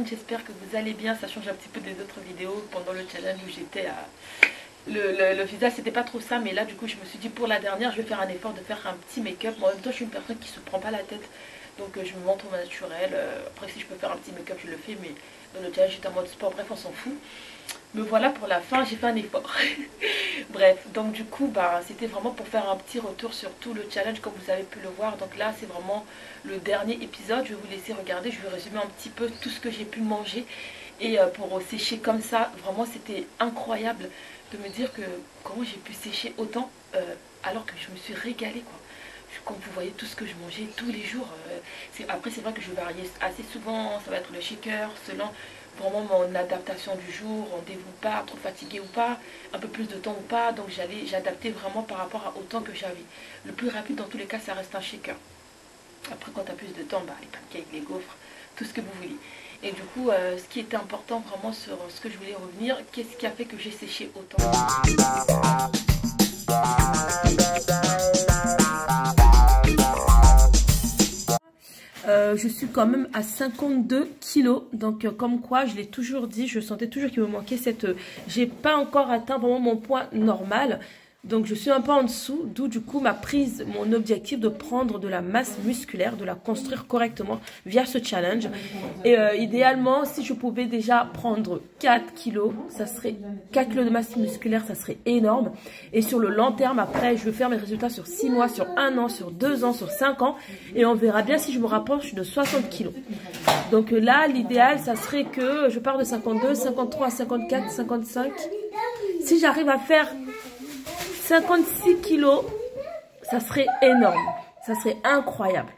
monde, j'espère que vous allez bien. Ça change un petit peu des autres vidéos pendant le challenge où j'étais à... Le visage c'était pas trop ça, mais là du coup je me suis dit pour la dernière je vais faire un effort de faire un petit make-up. Moi en même temps je suis une personne qui se prend pas la tête, donc je me montre au naturel. Après si je peux faire un petit make-up je le fais, mais dans le challenge j'étais en mode sport, bref on s'en fout. Me voilà pour la fin, j'ai fait un effort. Bref, donc du coup bah, c'était vraiment pour faire un petit retour sur tout le challenge comme vous avez pu le voir. Donc là c'est vraiment le dernier épisode, je vais vous laisser regarder, je vais résumer un petit peu tout ce que j'ai pu manger. Et pour sécher comme ça, vraiment c'était incroyable de me dire que comment j'ai pu sécher autant alors que je me suis régalée quoi. Comme vous voyez tout ce que je mangeais tous les jours. Après c'est vrai que je variais assez souvent, ça va être le shaker, selon vraiment mon adaptation du jour, rendez-vous ou pas, trop fatigué ou pas, un peu plus de temps ou pas. Donc j'adaptais vraiment par rapport au temps que j'avais. Le plus rapide dans tous les cas ça reste un shaker. Après quand tu as plus de temps, bah, les pancakes, les gaufres, tout ce que vous voulez. Et du coup, ce qui était important vraiment sur ce que je voulais revenir, qu'est-ce qui a fait que j'ai séché autant? Je suis quand même à 52 kilos, donc comme quoi, je l'ai toujours dit, je sentais toujours qu'il me manquait cette... J'ai pas encore atteint vraiment mon poids normal. Donc je suis un peu en dessous, d'où du coup mon objectif de prendre de la masse musculaire, de la construire correctement via ce challenge. Et idéalement, si je pouvais déjà prendre 4 kilos, ça serait 4 kilos de masse musculaire, ça serait énorme. Et sur le long terme, après, je vais faire mes résultats sur 6 mois, sur 1 an, sur 2 ans, sur 5 ans. Et on verra bien si je me rapproche de 60 kilos. Donc là, l'idéal, ça serait que je pars de 52, 53, 54, 55. Si j'arrive à faire 56 kilos, ça serait énorme, ça serait incroyable.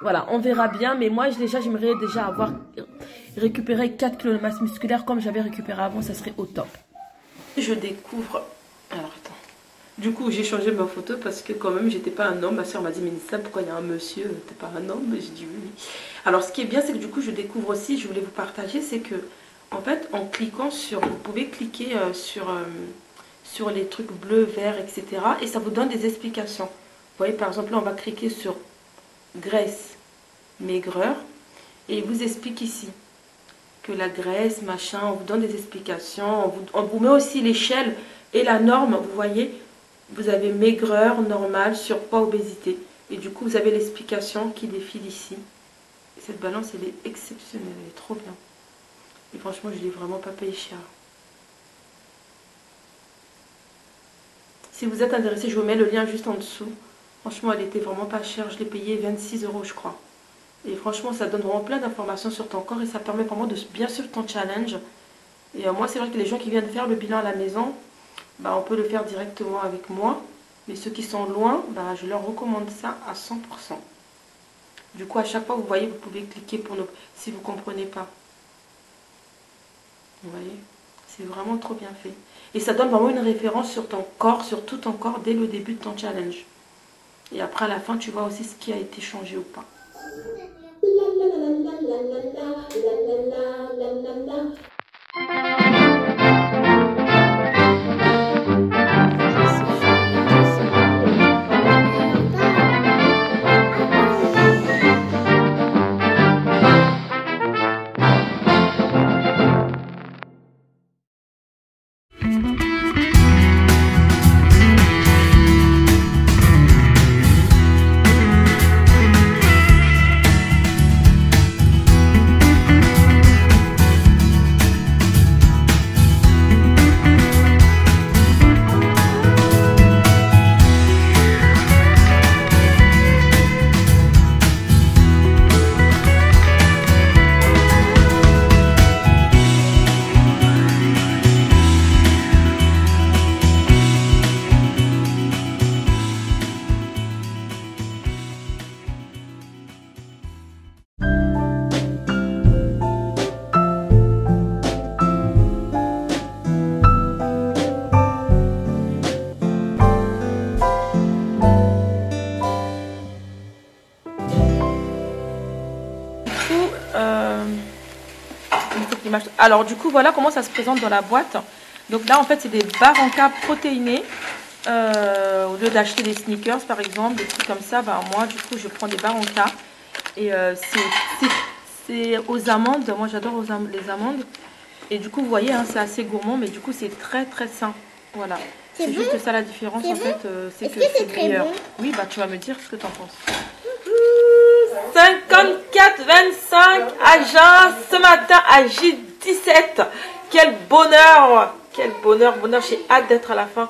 Voilà, on verra bien, mais moi j'aimerais déjà avoir récupéré 4 kilos de masse musculaire comme j'avais récupéré avant, ça serait au top. Je découvre, alors attends, du coup j'ai changé ma photo parce que quand même j'étais pas un homme. Ma soeur m'a dit mais Nissa, pourquoi il y a un monsieur, t'es pas un homme? J'ai dit oui. Alors ce qui est bien c'est que du coup je découvre aussi, je voulais vous partager, c'est que en fait en cliquant sur, vous pouvez cliquer sur les trucs bleus, verts, etc. Et ça vous donne des explications. Vous voyez, par exemple, là, on va cliquer sur graisse, maigreur. Et il vous explique ici que la graisse, machin, on vous donne des explications. On vous met aussi l'échelle et la norme. Vous voyez, vous avez maigreur, normal, surpoids, obésité. Et du coup, vous avez l'explication qui défile ici. Et cette balance, elle est exceptionnelle. Elle est trop bien. Et franchement, je ne l'ai vraiment pas payé cher. Si vous êtes intéressé, je vous mets le lien juste en dessous. Franchement, elle était vraiment pas chère. Je l'ai payé 26 € je crois. Et franchement, ça donne vraiment plein d'informations sur ton corps et ça permet vraiment de bien suivre ton challenge. Et moi, c'est vrai que les gens qui viennent faire le bilan à la maison, bah, on peut le faire directement avec moi. Mais ceux qui sont loin, bah, je leur recommande ça à 100%. Du coup, à chaque fois, vous voyez, vous pouvez cliquer pour nous si vous ne comprenez pas. Vous voyez, c'est vraiment trop bien fait. Et ça donne vraiment une référence sur ton corps, sur tout ton corps dès le début de ton challenge. Et après à la fin, tu vois aussi ce qui a été changé ou pas. Alors du coup voilà comment ça se présente dans la boîte. Donc là en fait c'est des barres en cas protéinées. Au lieu d'acheter des sneakers par exemple, des trucs comme ça, bah, moi du coup je prends des barres en cas. Et c'est aux amandes. Moi j'adore les amandes. Et du coup vous voyez hein, c'est assez gourmand mais du coup c'est très très sain. Voilà. C'est juste ça la différence en fait. C'est que c'est meilleur. Bon. Oui bah tu vas me dire ce que tu en penses. 54,25 à Jeun ce matin à J17. Quel bonheur. Quel bonheur. J'ai hâte d'être à la fin.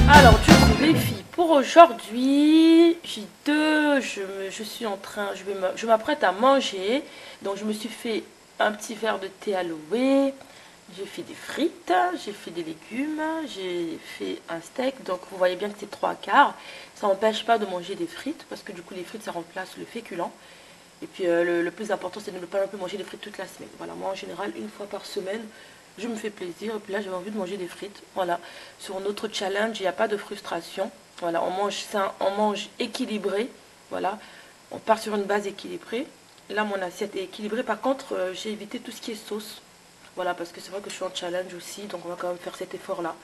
Alors du coup les filles, pour aujourd'hui, J2, je suis en train, je m'apprête à manger. Donc je me suis fait un petit verre de thé aloe, j'ai fait des frites, j'ai fait des légumes, j'ai fait un steak. Donc vous voyez bien que c'est 3/4. Ça n'empêche pas de manger des frites, parce que du coup les frites ça remplace le féculent. Et puis le plus important c'est de ne pas non plus manger des frites toute la semaine. Voilà, moi en général une fois par semaine, je me fais plaisir. Et puis là j'avais envie de manger des frites. Voilà, sur notre challenge il n'y a pas de frustration. Voilà, on mange sain, on mange équilibré. Voilà, on part sur une base équilibrée. Là mon assiette est équilibrée. Par contre j'ai évité tout ce qui est sauce. Voilà, parce que c'est vrai que je suis en challenge aussi. Donc on va quand même faire cet effort là.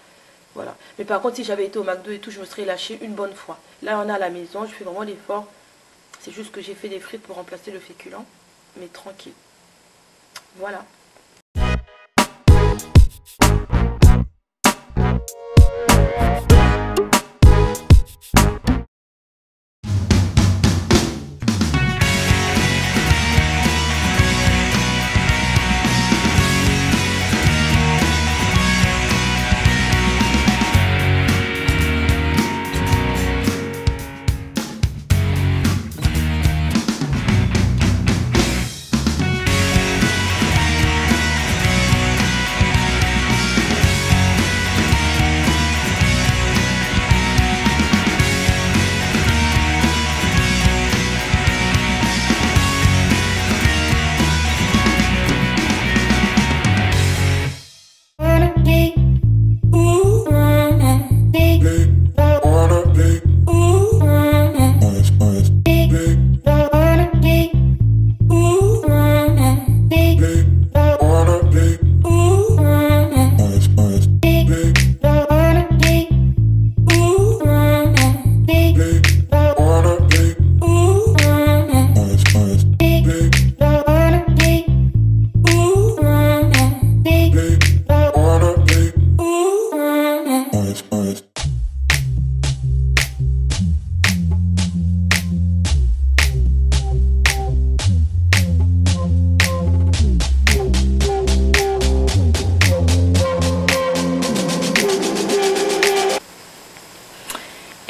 Voilà, mais par contre si j'avais été au McDo et tout, je me serais lâché une bonne fois. Là on est à la maison, je fais vraiment l'effort. C'est juste que j'ai fait des frites pour remplacer le féculent. Mais tranquille. Voilà.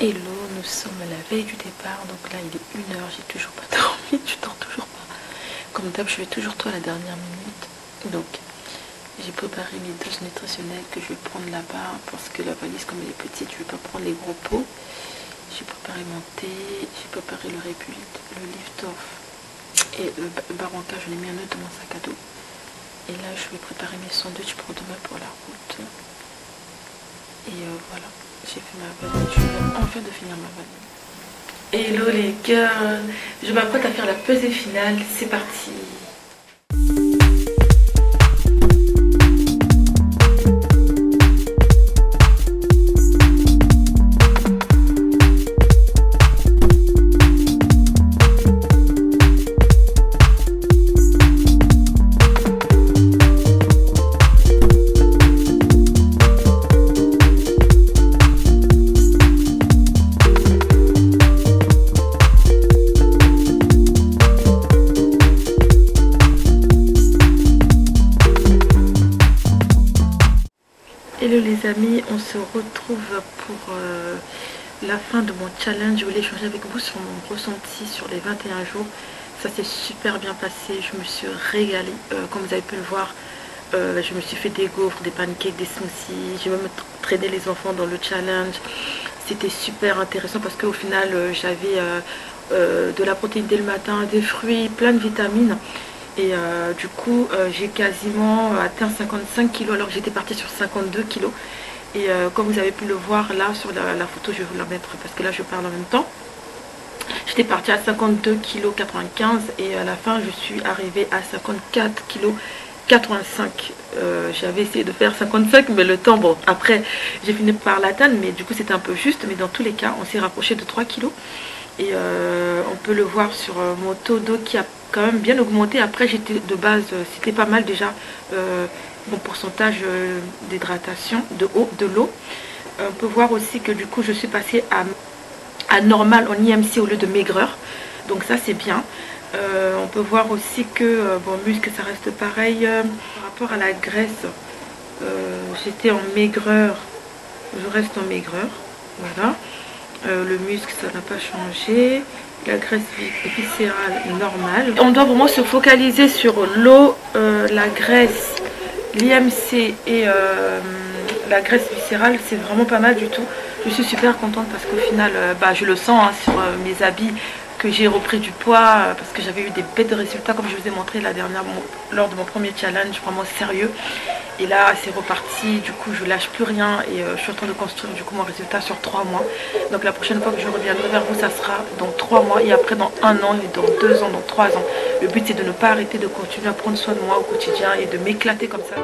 Hello, nous sommes à la veille du départ, donc là il est 1h, j'ai toujours pas dormi, je dors toujours pas. Comme d'hab, je fais toujours tout à la dernière minute. Donc j'ai préparé mes doses nutritionnelles que je vais prendre là-bas, parce que la valise comme elle est petite, je vais pas prendre les gros pots. J'ai préparé mon thé, j'ai préparé le Repulit, le lift-off et le Barranca, je l'ai mis un autre dans mon sac à dos. Et là je vais préparer mes sandwichs pour demain pour la route. Et voilà. J'ai fait ma valise, je viens enfin de finir ma valise. Hello les girls, je m'apprête à faire la pesée finale, c'est parti. Hello les amis, on se retrouve pour la fin de mon challenge. Je voulais échanger avec vous sur mon ressenti sur les 21 jours. Ça s'est super bien passé, je me suis régalée. Comme vous avez pu le voir, Je me suis fait des gaufres, des pancakes, des smoothies. J'ai même traîné les enfants dans le challenge. C'était super intéressant parce qu'au final, j'avais de la protéine dès le matin, des fruits, plein de vitamines. Et du coup, j'ai quasiment atteint 55 kilos alors que j'étais partie sur 52 kilos. Et comme vous avez pu le voir là sur la photo, je vais vous la mettre parce que là je parle en même temps. J'étais partie à 52 kg 95 et à la fin je suis arrivée à 54 kg 85. J'avais essayé de faire 55 mais le temps, bon après j'ai fini par l'atteindre mais du coup c'était un peu juste, mais dans tous les cas on s'est rapproché de 3 kg. Et on peut le voir sur mon taux d'eau qui a quand même bien augmenté. Après j'étais de base, c'était pas mal déjà mon pourcentage d'hydratation, de l'eau. On peut voir aussi que du coup je suis passée à normal en IMC au lieu de maigreur. Donc ça c'est bien. On peut voir aussi que bon, muscle ça reste pareil. Par rapport à la graisse, j'étais en maigreur, je reste en maigreur. Voilà. Le muscle ça n'a pas changé. La graisse viscérale normale. On doit vraiment se focaliser sur l'eau, la graisse, l'IMC et la graisse viscérale. C'est vraiment pas mal du tout. Je suis super contente parce qu'au final, je le sens hein, sur mes habits que j'ai repris du poids parce que j'avais eu des bêtes de résultats comme je vous ai montré la dernière lors de mon premier challenge vraiment sérieux. Et là c'est reparti, du coup je lâche plus rien et je suis en train de construire du coup mon résultat sur 3 mois. Donc la prochaine fois que je reviendrai vers vous ça sera dans 3 mois et après dans 1 an et dans 2 ans, dans 3 ans. Le but c'est de ne pas arrêter de continuer à prendre soin de moi au quotidien et de m'éclater comme ça.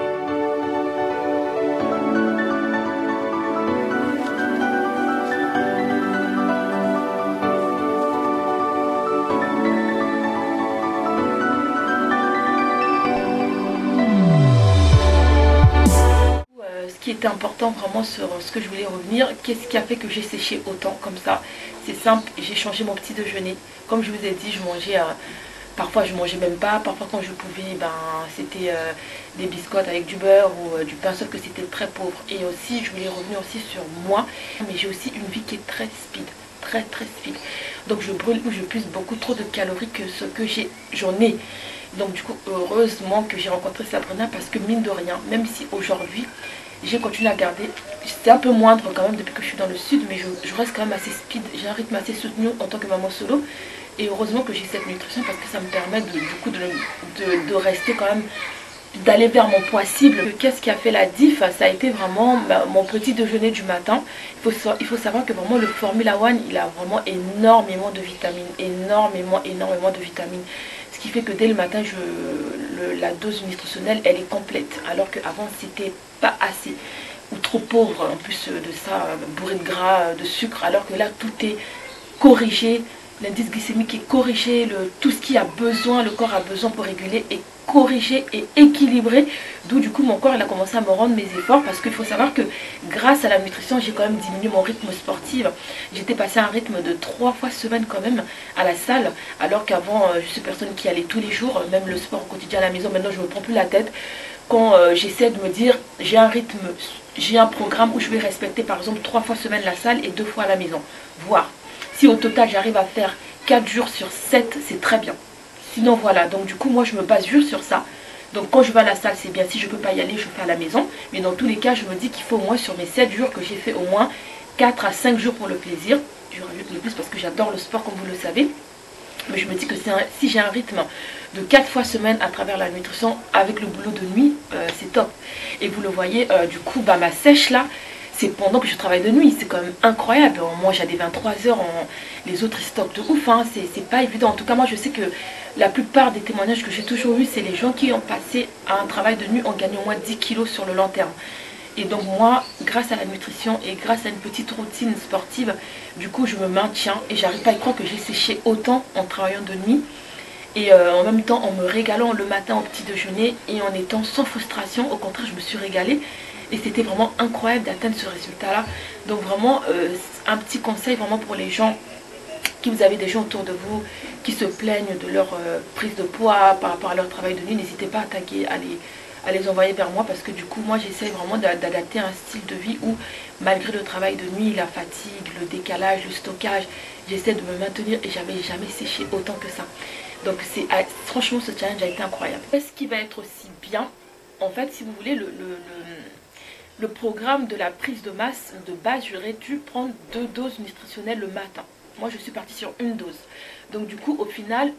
Ce qui était important vraiment sur ce que je voulais revenir, qu'est-ce qui a fait que j'ai séché autant comme ça? C'est simple, j'ai changé mon petit déjeuner. Comme je vous ai dit, je mangeais, parfois je mangeais même pas, parfois quand je pouvais, c'était des biscottes avec du beurre ou du pain, sauf que c'était très pauvre. Et aussi, je voulais revenir aussi sur moi, mais j'ai aussi une vie qui est très speed, très speed. Donc je brûle ou je puise beaucoup trop de calories que ce que j'en ai. Donc du coup, heureusement que j'ai rencontré Sabrina parce que mine de rien, même si aujourd'hui, j'ai continué à garder, c'est un peu moindre quand même depuis que je suis dans le sud, mais je reste quand même assez speed, j'ai un rythme assez soutenu en tant que maman solo. Et heureusement que j'ai cette nutrition parce que ça me permet de rester quand même, d'aller vers mon poids cible. Qu'est-ce qui a fait la diff? Ça a été vraiment mon petit déjeuner du matin. Il faut savoir que vraiment le Formula One, il a vraiment énormément de vitamines, énormément de vitamines. Ce qui fait que dès le matin, la dose nutritionnelle, elle est complète. Alors qu'avant, c'était pas assez. Ou trop pauvre, en plus de ça, bourré de gras, de sucre. Alors que là, tout est corrigé. L'indice glycémique est corrigé. Tout ce qui a besoin, le corps a besoin pour réguler est corrigé et équilibré. D'où du coup, mon corps, il a commencé à me rendre mes efforts. Parce qu'il faut savoir que grâce à la nutrition, j'ai quand même diminué mon rythme sportif. J'étais passé à un rythme de 3 fois semaine quand même à la salle. Alors qu'avant, je suis personne qui allait tous les jours. Même le sport au quotidien à la maison, maintenant, je ne me prends plus la tête. Quand j'essaie de me dire, j'ai un rythme, j'ai un programme où je vais respecter par exemple 3 fois semaine la salle et 2 fois à la maison. Voire, si au total j'arrive à faire 4 jours sur 7, c'est très bien. Sinon voilà, donc du coup moi je me base juste sur ça. Donc quand je vais à la salle c'est bien, si je ne peux pas y aller je fais à la maison. Mais dans tous les cas je me dis qu'il faut au moins sur mes 7 jours que j'ai fait au moins 4 à 5 jours pour le plaisir. Je rajoute le plus parce que j'adore le sport comme vous le savez. Mais je me dis que si j'ai un rythme de 4 fois semaine à travers la nutrition avec le boulot de nuit, c'est top. Et vous le voyez, du coup, ma sèche là, c'est pendant que je travaille de nuit. C'est quand même incroyable. On mange à des 23h, les autres ils stockent de ouf. Hein. C'est pas évident. En tout cas, moi je sais que la plupart des témoignages que j'ai toujours eu, c'est les gens qui ont passé à un travail de nuit en gagnant au moins 10 kilos sur le long terme. Et donc moi, grâce à la nutrition et grâce à une petite routine sportive, du coup je me maintiens et j'arrive pas à y croire que j'ai séché autant en travaillant de nuit. Et en même temps en me régalant le matin au petit déjeuner et en étant sans frustration. Au contraire, je me suis régalée. Et c'était vraiment incroyable d'atteindre ce résultat-là. Donc vraiment, un petit conseil vraiment pour les gens, qui vous avez des gens autour de vous qui se plaignent de leur prise de poids par rapport à leur travail de nuit, n'hésitez pas à taguer, à les envoyer vers moi parce que du coup moi j'essaie vraiment d'adapter un style de vie où malgré le travail de nuit, la fatigue, le décalage, le stockage, j'essaie de me maintenir et j'avais jamais séché autant que ça. Donc franchement ce challenge a été incroyable. Ce qui va être aussi bien, En fait, si vous voulez, le programme de la prise de masse de base, j'aurais dû prendre 2 doses nutritionnelles le matin. Moi, je suis partie sur une dose. Donc, du coup, au final,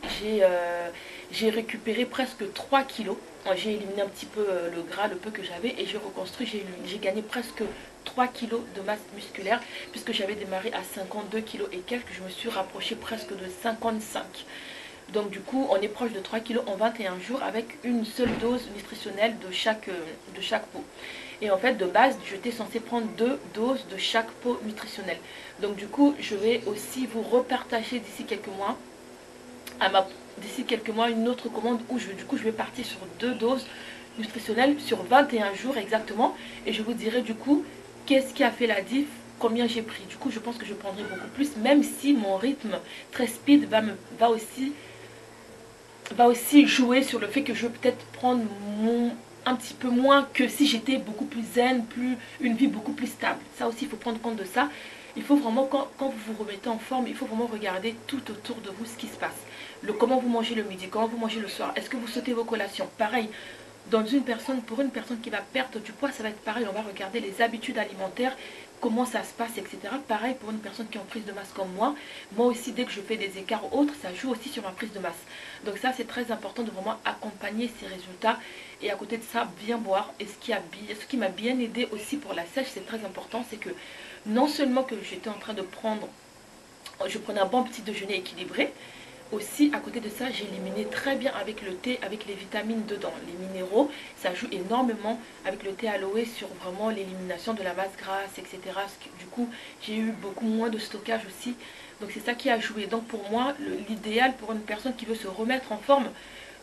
j'ai récupéré presque 3 kilos. J'ai éliminé un petit peu le gras, le peu que j'avais, et j'ai reconstruit. J'ai gagné presque 3 kilos de masse musculaire, puisque j'avais démarré à 52 kilos et quelques. Je me suis rapprochée presque de 55. Donc du coup, on est proche de 3 kilos en 21 jours avec une seule dose nutritionnelle de chaque pot. Et en fait, de base, j'étais censée prendre 2 doses de chaque pot nutritionnel. Donc du coup, je vais aussi vous repartager d'ici quelques mois, une autre commande où du coup, je vais partir sur 2 doses nutritionnelles sur 21 jours exactement. Et je vous dirai du coup, qu'est-ce qui a fait la diff, combien j'ai pris. Du coup, je pense que je prendrai beaucoup plus, même si mon rythme très speed va aussi jouer sur le fait que je vais peut-être prendre un petit peu moins que si j'étais beaucoup plus zen, une vie beaucoup plus stable. Ça aussi, il faut prendre compte de ça. Il faut vraiment, quand vous vous remettez en forme, il faut vraiment regarder tout autour de vous ce qui se passe. Comment vous mangez le midi, comment vous mangez le soir, est-ce que vous sautez vos collations. Pareil, pour une personne qui va perdre du poids, ça va être pareil. On va regarder les habitudes alimentaires, comment ça se passe, etc. Pareil pour une personne qui est en prise de masse comme moi. Moi aussi, dès que je fais des écarts autres, ça joue aussi sur ma prise de masse. Donc ça, c'est très important de vraiment accompagner ces résultats. Et à côté de ça, bien boire. Et ce qui m'a bien aidé aussi pour la sèche, c'est très important, c'est que non seulement que j'étais en train de je prenais un bon petit déjeuner équilibré, aussi, à côté de ça, j'ai éliminé très bien avec le thé, avec les vitamines dedans, les minéraux. Ça joue énormément avec le thé aloe sur vraiment l'élimination de la masse grasse, etc. Du coup, j'ai eu beaucoup moins de stockage aussi. Donc c'est ça qui a joué. Donc pour moi, l'idéal pour une personne qui veut se remettre en forme,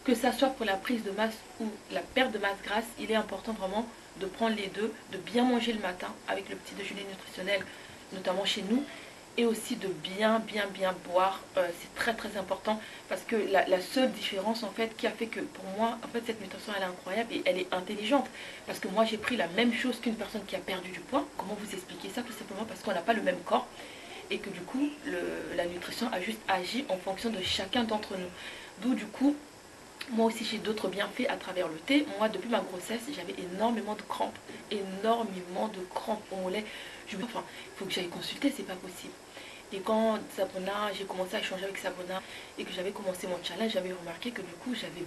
que ça soit pour la prise de masse ou la perte de masse grasse, il est important vraiment de prendre les deux, de bien manger le matin avec le petit déjeuner nutritionnel, notamment chez nous, et aussi de bien boire. C'est très très important, parce que la seule différence en fait qui a fait que pour moi en fait cette nutrition elle est incroyable et elle est intelligente, parce que moi j'ai pris la même chose qu'une personne qui a perdu du poids. Comment vous expliquer ça? Tout simplement parce qu'on n'a pas le même corps, et que du coup la nutrition a juste agi en fonction de chacun d'entre nous. D'où du coup moi aussi j'ai d'autres bienfaits à travers le thé. Moi depuis ma grossesse j'avais énormément de crampes, au mollet. Enfin, il faut que j'aille consulter, c'est pas possible. Et quand j'ai commencé à échanger avec Sabona et que j'avais commencé mon challenge, j'avais remarqué que du coup j'avais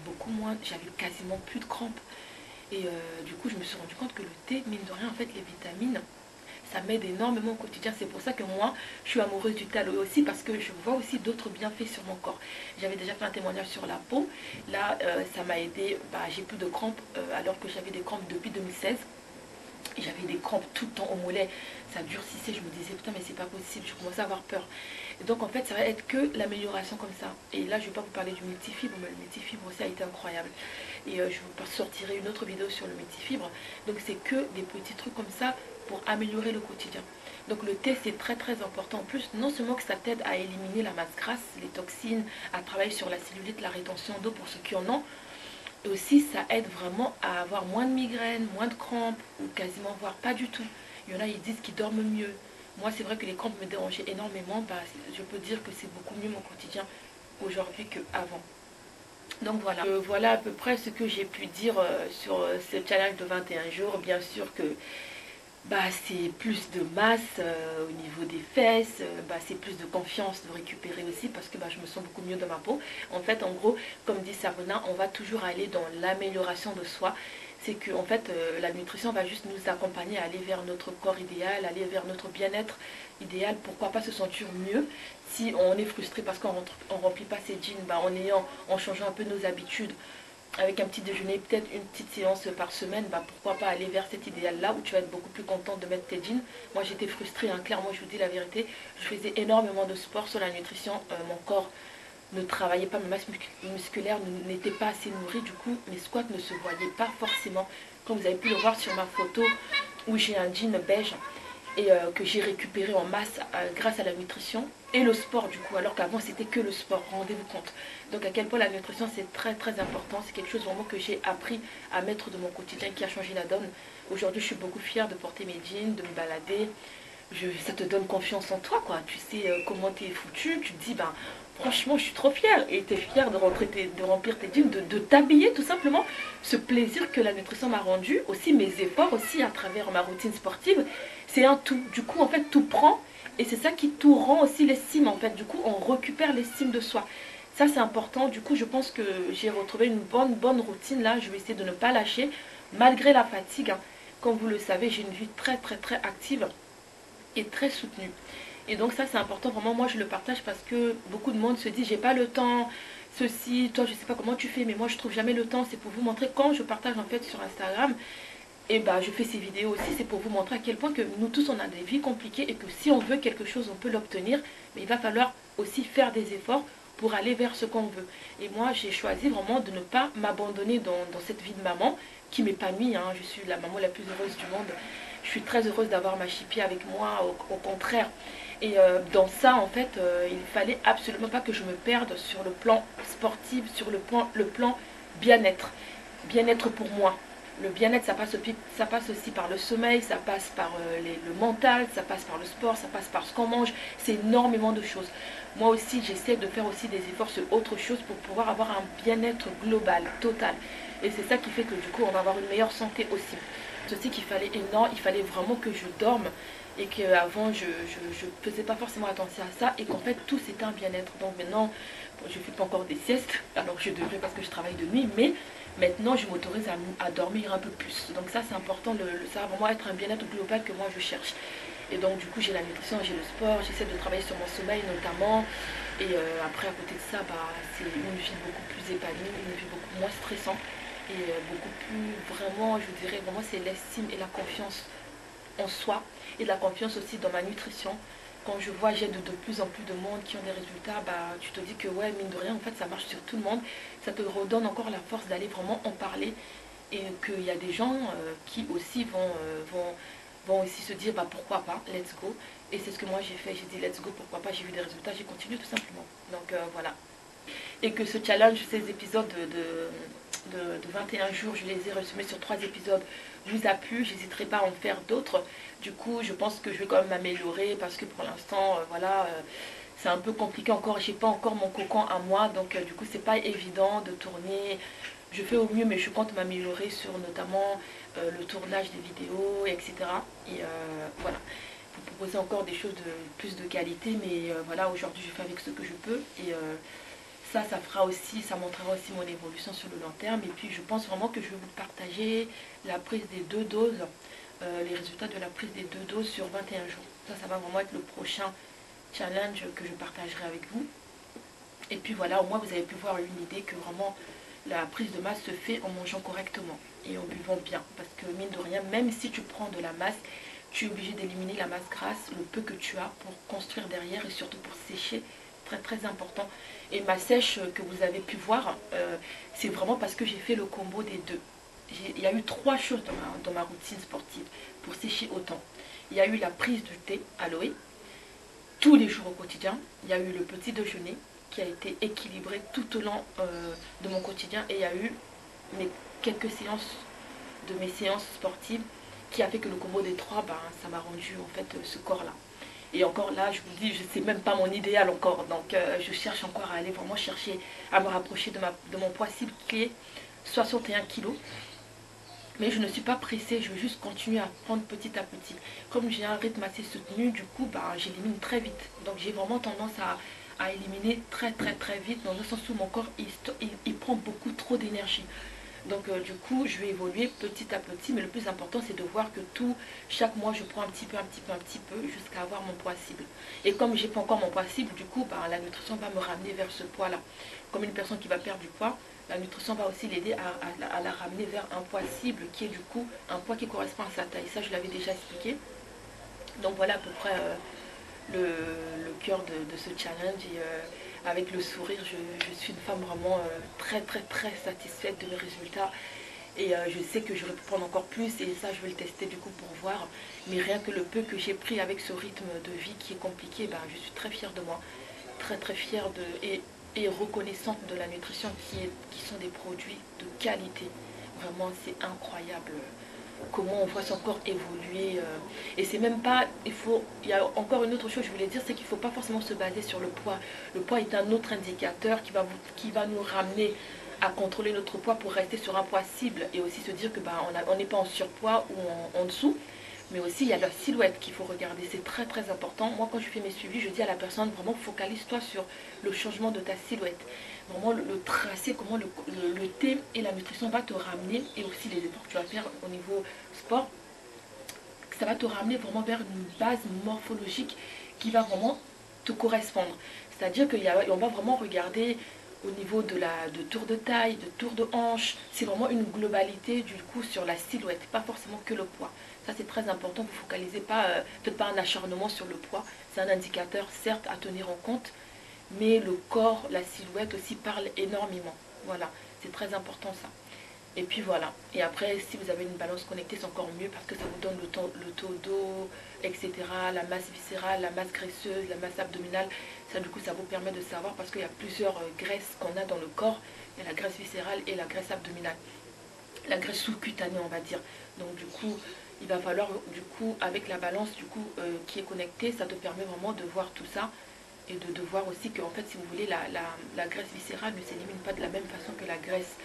quasiment plus de crampes. Et du coup je me suis rendu compte que le thé, mine de rien, en fait les vitamines, ça m'aide énormément au quotidien. C'est pour ça que moi je suis amoureuse du thé aloe aussi, parce que je vois aussi d'autres bienfaits sur mon corps. J'avais déjà fait un témoignage sur la peau. Là ça m'a aidé, j'ai plus de crampes alors que j'avais des crampes depuis 2016. J'avais des crampes tout le temps au mollet, ça durcissait, je me disais putain mais c'est pas possible, je commençais à avoir peur. Et donc en fait ça va être que l'amélioration comme ça. Et là je vais pas vous parler du multifibre, mais le multifibre aussi a été incroyable. Et je vous sortirai une autre vidéo sur le multifibre. Donc c'est que des petits trucs comme ça pour améliorer le quotidien. Donc le thé c'est très très important. En plus, non seulement que ça t'aide à éliminer la masse grasse, les toxines, à travailler sur la cellulite, la rétention d'eau pour ceux qui en ont, et aussi ça aide vraiment à avoir moins de migraines, moins de crampes, ou quasiment voire pas du tout. Il y en a, ils disent qu'ils dorment mieux. Moi c'est vrai que les crampes me dérangeaient énormément. Je peux dire que c'est beaucoup mieux mon quotidien aujourd'hui qu'avant. Donc voilà, voilà à peu près ce que j'ai pu dire sur ce challenge de 21 jours. Bien sûr que c'est plus de masse au niveau des fesses, c'est plus de confiance de récupérer aussi, parce que je me sens beaucoup mieux dans ma peau. En fait, en gros, comme dit Sabona, on va toujours aller dans l'amélioration de soi. C'est que en fait, la nutrition va juste nous accompagner à aller vers notre corps idéal, aller vers notre bien-être idéal. Pourquoi pas se sentir mieux si on est frustré parce qu'on ne remplit pas ses jeans, en changeant un peu nos habitudes, avec un petit déjeuner, peut-être une petite séance par semaine, pourquoi pas aller vers cet idéal-là où tu vas être beaucoup plus contente de mettre tes jeans. Moi j'étais frustrée, clairement je vous dis la vérité, je faisais énormément de sport sur la nutrition, mon corps ne travaillait pas, ma masse musculaire n'était pas assez nourrie, du coup mes squats ne se voyaient pas forcément, comme vous avez pu le voir sur ma photo où j'ai un jean beige et que j'ai récupéré en masse grâce à la nutrition et le sport du coup, alors qu'avant c'était que le sport, rendez-vous compte. Donc à quel point la nutrition c'est très très important, c'est quelque chose vraiment que j'ai appris à mettre de mon quotidien, qui a changé la donne. Aujourd'hui je suis beaucoup fière de porter mes jeans, de me balader, ça te donne confiance en toi, quoi. Tu sais comment t'es foutu, tu te dis, ben, franchement, je suis trop fière. Et t'es fière de remplir tes jeans, de t'habiller, tout simplement. Ce plaisir que la nutrition m'a rendu, aussi mes efforts, aussi à travers ma routine sportive, c'est un tout. Du coup, en fait, tout prend. Et c'est ça qui tout rend aussi l'estime, en fait. Du coup, on récupère l'estime de soi. Ça, c'est important. Du coup, je pense que j'ai retrouvé une bonne routine, là. Je vais essayer de ne pas lâcher, malgré la fatigue, hein. Comme vous le savez, j'ai une vie très active et très soutenue. Et donc ça c'est important, vraiment moi je le partage parce que beaucoup de monde se dit j'ai pas le temps, ceci, toi je sais pas comment tu fais mais moi je trouve jamais le temps. C'est pour vous montrer quand je partage en fait sur Instagram, et bah je fais ces vidéos aussi, c'est pour vous montrer à quel point que nous tous on a des vies compliquées et que si on veut quelque chose on peut l'obtenir, mais il va falloir aussi faire des efforts pour aller vers ce qu'on veut. Et moi j'ai choisi vraiment de ne pas m'abandonner dans cette vie de maman qui m'épanouit, hein. Je suis la maman la plus heureuse du monde. Je suis très heureuse d'avoir ma chipie avec moi, au contraire. Et dans ça, en fait, il fallait absolument pas que je me perde sur le plan sportif, sur le plan bien-être. Bien-être pour moi. Le bien-être, ça passe aussi par le sommeil, ça passe par le mental, ça passe par le sport, ça passe par ce qu'on mange. C'est énormément de choses. Moi aussi, j'essaie de faire aussi des efforts sur autre chose pour pouvoir avoir un bien-être global, total. Et c'est ça qui fait que du coup, on va avoir une meilleure santé aussi. Je sais qu'il fallait énorme, il fallait vraiment que je dorme et qu'avant je faisais pas forcément attention à ça et qu'en fait tout c'était un bien-être. Donc maintenant, bon, je fais pas encore des siestes, alors que je devrais parce que je travaille de nuit, mais maintenant je m'autorise à dormir un peu plus. Donc ça c'est important, ça va vraiment être un bien-être global que moi je cherche. Et donc du coup j'ai la nutrition, j'ai le sport, j'essaie de travailler sur mon sommeil notamment. Et après à côté de ça, bah, c'est une vie beaucoup plus épanouie, une vie beaucoup moins stressante. Et beaucoup plus vraiment, je dirais vraiment c'est l'estime et la confiance en soi. Et la confiance aussi dans ma nutrition. Quand je vois j'aide de plus en plus de monde qui ont des résultats, bah, tu te dis que ouais, mine de rien, en fait ça marche sur tout le monde. Ça te redonne encore la force d'aller vraiment en parler. Et qu'il y a des gens qui aussi vont aussi se dire bah pourquoi pas, let's go. Et c'est ce que moi j'ai fait, j'ai dit let's go, pourquoi pas, j'ai vu des résultats, j'ai continué tout simplement. Donc voilà. Et que ce challenge, ces épisodes de 21 jours, je les ai résumés sur 3 épisodes, vous a plu, j'hésiterai pas à en faire d'autres. Du coup, je pense que je vais quand même m'améliorer parce que pour l'instant, voilà, c'est un peu compliqué encore, j'ai pas encore mon cocon à moi, donc du coup, c'est pas évident de tourner. Je fais au mieux, mais je compte m'améliorer sur notamment le tournage des vidéos, etc. Et voilà, vous proposer encore des choses de plus de qualité, mais voilà, aujourd'hui, je fais avec ce que je peux et ça fera aussi, ça montrera aussi mon évolution sur le long terme. Et puis je pense vraiment que je vais vous partager la prise des 2 doses, les résultats de la prise des 2 doses sur 21 jours. Ça va vraiment être le prochain challenge que je partagerai avec vous. Et puis voilà, au moins vous avez pu voir une idée que vraiment la prise de masse se fait en mangeant correctement et en buvant bien. Parce que mine de rien, même si tu prends de la masse, tu es obligé d'éliminer la masse grasse, le peu que tu as pour construire derrière et surtout pour sécher. Très important. Et ma sèche que vous avez pu voir, c'est vraiment parce que j'ai fait le combo des deux. Il y a eu 3 choses dans ma routine sportive pour sécher autant. Il y a eu la prise de thé aloe tous les jours au quotidien. Il y a eu le petit déjeuner qui a été équilibré tout au long de mon quotidien. Et il y a eu quelques séances de mes séances sportives qui a fait que le combo des 3, ben, ça m'a rendu en fait ce corps-là. Et encore là, je vous dis, je ne sais même pas mon idéal encore. Donc je cherche encore à aller vraiment chercher à me rapprocher de mon poids cible qui est 61 kg. Mais je ne suis pas pressée, je veux juste continuer à prendre petit à petit. Comme j'ai un rythme assez soutenu, du coup, bah, j'élimine très vite. Donc j'ai vraiment tendance à éliminer très vite, dans le sens où mon corps, il prend beaucoup trop d'énergie. Donc du coup, je vais évoluer petit à petit, mais le plus important, c'est de voir que chaque mois, je prends un petit peu, jusqu'à avoir mon poids cible. Et comme j'ai pas encore mon poids cible, du coup, bah, la nutrition va me ramener vers ce poids-là. Comme une personne qui va perdre du poids, la nutrition va aussi l'aider à la ramener vers un poids cible, qui est du coup un poids qui correspond à sa taille. Ça, je l'avais déjà expliqué. Donc voilà à peu près le cœur de ce challenge. Et avec le sourire, je suis une femme vraiment très satisfaite de mes résultats. Et je sais que j'aurais pu prendre encore plus et ça je vais le tester du coup pour voir. Mais rien que le peu que j'ai pris avec ce rythme de vie qui est compliqué, bah, je suis très fière de moi. Très fière et reconnaissante de la nutrition qui sont des produits de qualité. Vraiment c'est incroyable. comment on voit son corps évoluer. Et c'est même pas, il y a encore une autre chose que je voulais dire, c'est qu'il ne faut pas forcément se baser sur le poids. Le poids est un autre indicateur qui va nous ramener à contrôler notre poids pour rester sur un poids cible et aussi se dire que on n'est pas en surpoids ou en dessous. Mais aussi il y a la silhouette qu'il faut regarder, c'est très très important. Moi quand je fais mes suivis, je dis à la personne vraiment focalise-toi sur le changement de ta silhouette. Vraiment le tracé, comment le thé et la nutrition va te ramener, et aussi les efforts que tu vas faire au niveau sport, ça va te ramener vraiment vers une base morphologique qui va vraiment te correspondre. C'est-à-dire qu'on va vraiment regarder au niveau de tour de taille, de tour de hanche. C'est vraiment une globalité du coup sur la silhouette, pas forcément que le poids. Ça c'est très important, vous ne focalisez pas, faites pas un acharnement sur le poids. C'est un indicateur certes à tenir en compte, mais le corps, la silhouette aussi parle énormément. Voilà, c'est très important ça. Et puis voilà. Et après, si vous avez une balance connectée, c'est encore mieux parce que ça vous donne le taux d'eau, etc. La masse viscérale, la masse graisseuse, la masse abdominale. Ça, du coup, ça vous permet de savoir parce qu'il y a plusieurs graisses qu'on a dans le corps. Il y a la graisse viscérale et la graisse abdominale. La graisse sous-cutanée, on va dire. Donc, du coup, il va falloir, du coup, avec la balance, du coup, qui est connectée, ça te permet vraiment de voir tout ça. Et de voir aussi que, en fait, si vous voulez, la graisse viscérale ne s'élimine pas de la même façon que la graisse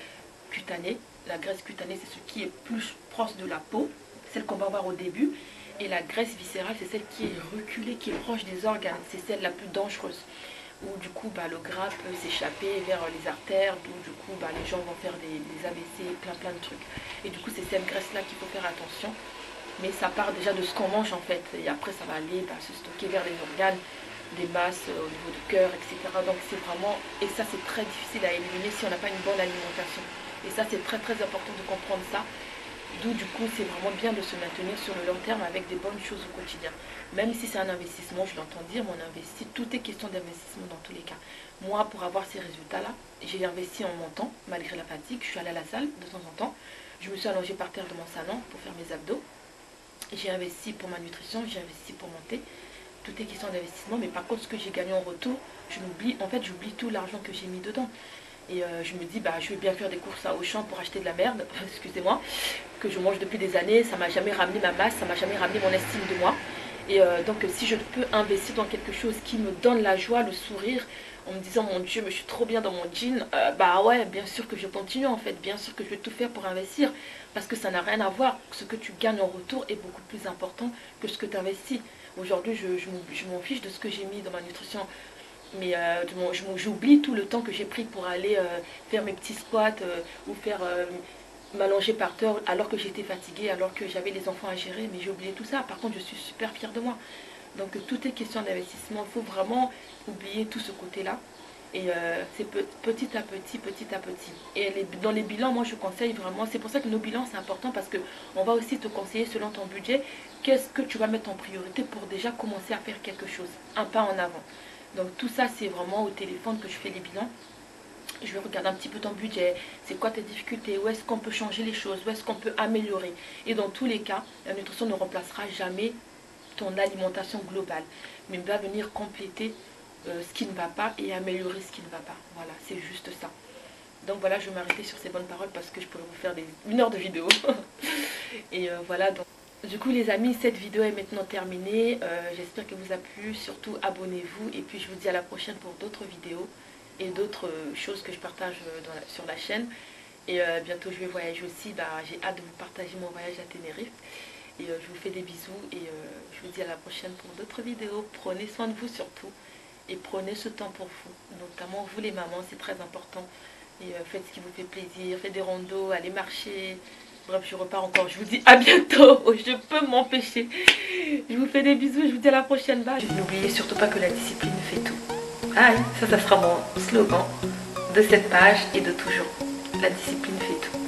cutanée. La graisse cutanée, c'est ce qui est plus proche de la peau, celle qu'on va voir au début. Et la graisse viscérale, c'est celle qui est reculée, qui est proche des organes. C'est celle la plus dangereuse. Où du coup, le gras peut s'échapper vers les artères, d'où du coup, les gens vont faire des AVC, plein de trucs. Et du coup, c'est cette graisse-là qu'il faut faire attention. Mais ça part déjà de ce qu'on mange en fait. Et après, ça va aller se stocker vers les organes, des masses au niveau du cœur, etc. Donc c'est vraiment, et ça c'est très difficile à éliminer si on n'a pas une bonne alimentation. Et ça c'est très très important de comprendre ça. D'où du coup c'est vraiment bien de se maintenir sur le long terme avec des bonnes choses au quotidien. Même si c'est un investissement, je l'entends dire, mais on investit, tout est question d'investissement dans tous les cas. Moi pour avoir ces résultats-là, j'ai investi en mon temps, malgré la fatigue, je suis allée à la salle de temps en temps. Je me suis allongée par terre de mon salon pour faire mes abdos. J'ai investi pour ma nutrition, j'ai investi pour monter. Tout est question d'investissement, mais par contre ce que j'ai gagné en retour, j'oublie tout l'argent que j'ai mis dedans. Et je me dis, je vais bien faire des courses à Auchan pour acheter de la merde, excusez-moi, que je mange depuis des années, ça m'a jamais ramené ma masse, ça m'a jamais ramené mon estime de moi. Et donc si je peux investir dans quelque chose qui me donne la joie, le sourire, en me disant mon Dieu mais je suis trop bien dans mon jean, ouais bien sûr que je continue en fait, bien sûr que je vais tout faire pour investir, parce que ça n'a rien à voir, ce que tu gagnes en retour est beaucoup plus important que ce que tu investis. Aujourd'hui je m'en fiche de ce que j'ai mis dans ma nutrition, mais j'oublie tout le temps que j'ai pris pour aller faire mes petits squats ou faire m'allonger par terre alors que j'étais fatiguée, alors que j'avais les enfants à gérer, mais j'ai oublié tout ça. Par contre je suis super fière de moi. Donc tout est question d'investissement, il faut vraiment oublier tout ce côté-là. Et c'est petit à petit. Et dans les bilans, moi je conseille vraiment, c'est pour ça que nos bilans c'est important, parce qu'on va aussi te conseiller selon ton budget, qu'est-ce que tu vas mettre en priorité pour déjà commencer à faire quelque chose, un pas en avant. Donc tout ça c'est vraiment au téléphone que je fais les bilans. Je vais regarder un petit peu ton budget, c'est quoi tes difficultés, où est-ce qu'on peut changer les choses, où est-ce qu'on peut améliorer. Et dans tous les cas, la nutrition ne remplacera jamais ton alimentation globale, mais va venir compléter ce qui ne va pas et améliorer ce qui ne va pas. Voilà, c'est juste ça. Donc voilà, je vais m'arrêter sur ces bonnes paroles parce que je pourrais vous faire une heure de vidéo. Et voilà, donc du coup les amis, cette vidéo est maintenant terminée. J'espère qu'elle vous a plu, surtout abonnez-vous, et puis je vous dis à la prochaine pour d'autres vidéos et d'autres choses que je partage sur la chaîne. Et bientôt je vais voyager aussi, j'ai hâte de vous partager mon voyage à Tenerife. Et je vous fais des bisous et je vous dis à la prochaine pour d'autres vidéos. Prenez soin de vous surtout et prenez ce temps pour vous, notamment vous les mamans, c'est très important. Et faites ce qui vous fait plaisir, faites des randos, allez marcher. Bref, je repars encore, je vous dis à bientôt. Je peux m'empêcher. Je vous fais des bisous, je vous dis à la prochaine. Bye. N'oubliez surtout pas que la discipline fait tout. Aïe, ça sera mon slogan de cette page et de toujours. La discipline fait tout.